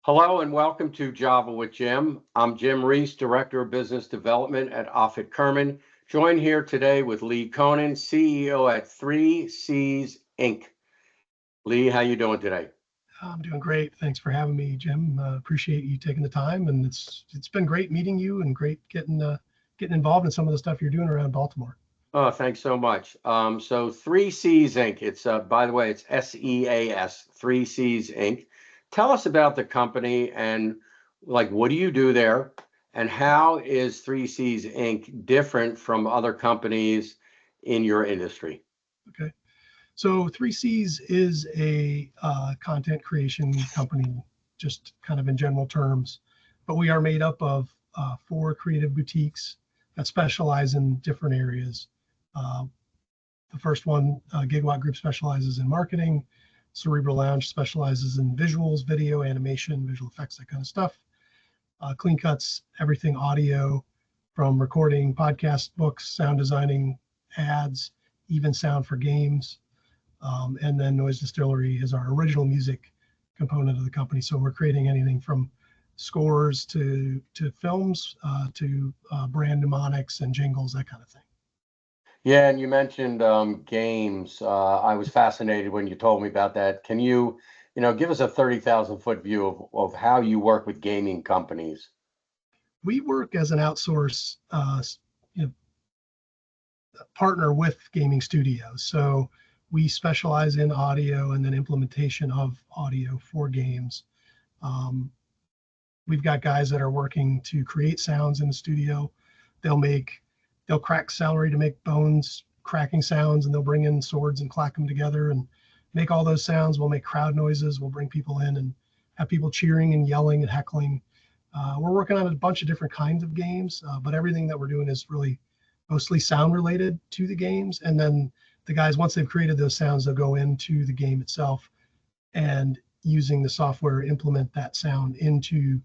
Hello and welcome to Java with Jim. I'm Jim Reese, Director of Business Development at Offit Kurman, joined here today with Lee Konen, CEO at 3Cs Inc. Lee, how you doing today? I'm doing great. Thanks for having me, Jim. Appreciate you taking the time, and it's been great meeting you and great getting involved in some of the stuff you're doing around Baltimore. Oh, thanks so much. So 3Cs Inc. It's by the way, it's SEAS, 3Cs Inc. Tell us about the company and what do you do there, and how is 3Cs Inc. different from other companies in your industry? Okay. So 3Cs is a content creation company, just kind of in general terms, but we are made up of 4 creative boutiques that specialize in different areas. Uh, the first one, Gigawatt Group, specializes in marketing. Cerebral Lounge specializes in visuals, video, animation, visual effects, that kind of stuff. Clean Cuts, everything audio, from recording, podcast, books, sound designing, ads, even sound for games. And then Noise Distillery is our original music component of the company. So we're creating anything from scores to films to brand mnemonics and jingles, that kind of thing. Yeah, and you mentioned games. I was fascinated when you told me about that. Can you give us a 30,000-foot view of how you work with gaming companies? We work as an outsource you know, partner with gaming studios. So we specialize in audio and then implementation of audio for games. Um, we've got guys that are working to create sounds in the studio. They'll crack celery to make bones cracking sounds, and they'll bring in swords and clack them together and make all those sounds. We'll make crowd noises. We'll bring people in and have people cheering and yelling and heckling. We're working on a bunch of different kinds of games, but everything that we're doing is really mostly sound related to the games. And then the guys, once they've created those sounds, they'll go into the game itself and, using the software, implement that sound into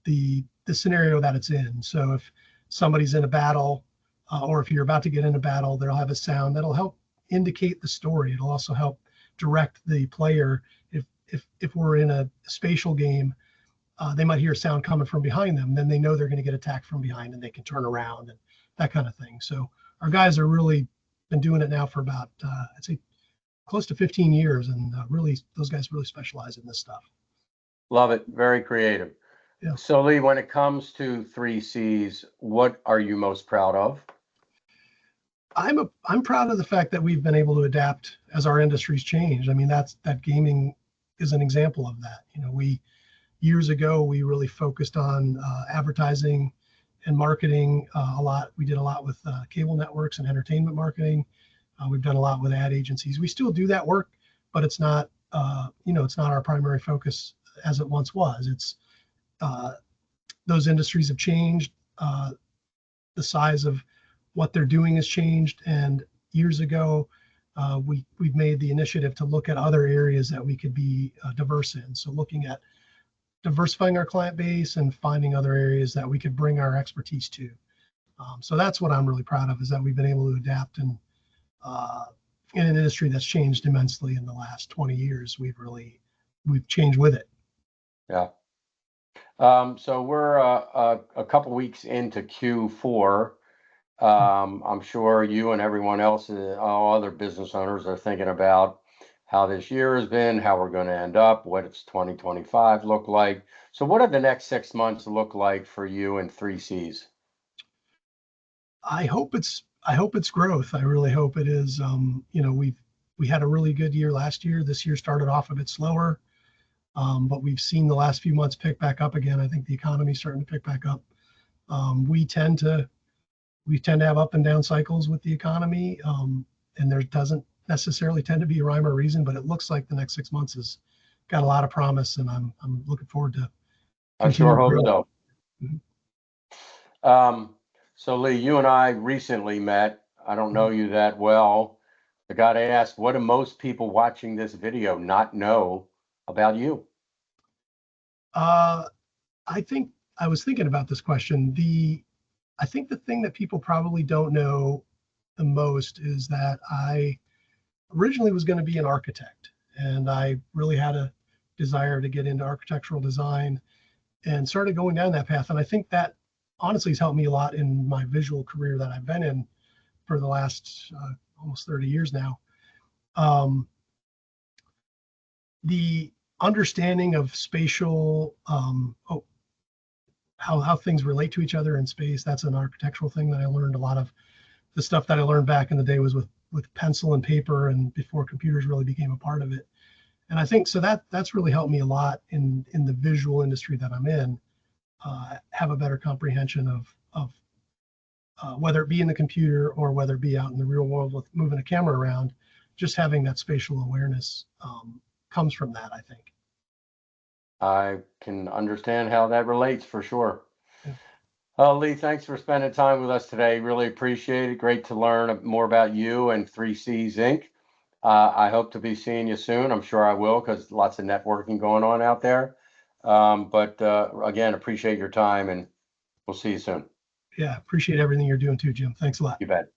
the scenario that it's in. So if somebody's in a battle, or if you're about to get in a battle, they'll have a sound that'll help indicate the story. It'll also help direct the player. If we're in a spatial game, they might hear a sound coming from behind them. Then they know they're going to get attacked from behind, and they can turn around and that kind of thing. So our guys are really been doing it now for about, I'd say, close to 15 years, and really those guys really specialize in this stuff. Love it. Very creative. Yeah. So Lee, when it comes to 3Cs, what are you most proud of? I'm proud of the fact that we've been able to adapt as our industry's changed. I mean, that gaming is an example of that. Years ago, we really focused on advertising and marketing a lot. We did a lot with cable networks and entertainment marketing. We've done a lot with ad agencies. We still do that work, but it's not it's not our primary focus as it once was. It's those industries have changed. The size of what they're doing has changed, and years ago, we've made the initiative to look at other areas that we could be diverse in. So looking at diversifying our client base and finding other areas that we could bring our expertise to. So that's what I'm really proud of, is that we've been able to adapt, and in an industry that's changed immensely in the last 20 years, we've changed with it. Yeah. So we're a couple weeks into Q4. I'm sure you and everyone else, all other business owners, are thinking about how this year has been, how we're going to end up, what does 2025 look like. So what do the next 6 months look like for you and 3Cs? I hope it's growth. I really hope it is. We had a really good year last year. This year started off a bit slower, but we've seen the last few months pick back up again. I think the economy's starting to pick back up. We tend to have up and down cycles with the economy, and there doesn't necessarily tend to be a rhyme or reason, but it looks like the next 6 months has got a lot of promise, and I'm looking forward to. I sure hope so. Mm-hmm. So Lee, you and I recently met. I don't know you that well. I got to ask, what do most people watching this video not know about you? I think I was thinking about this question. I think the thing that people probably don't know the most is that I originally was going to be an architect, and I really had a desire to get into architectural design and started going down that path. And I think that honestly has helped me a lot in my visual career that I've been in for the last almost 30 years now. The understanding of spatial, how things relate to each other in space, that's an architectural thing that I learned. A lot of the stuff that I learned back in the day was with pencil and paper, and before computers really became a part of it. And I think so that's really helped me a lot in the visual industry that I'm in, have a better comprehension of whether it be in the computer or whether it be out in the real world with moving a camera around. Just having that spatial awareness comes from that, I think. I can understand how that relates for sure. Yeah. Lee, thanks for spending time with us today. Really appreciate it. Great to learn more about you and 3Cs Inc. I hope to be seeing you soon. I'm sure I will, because lots of networking going on out there. But again, appreciate your time, and we'll see you soon. Yeah, appreciate everything you're doing too, Jim. Thanks a lot. You bet.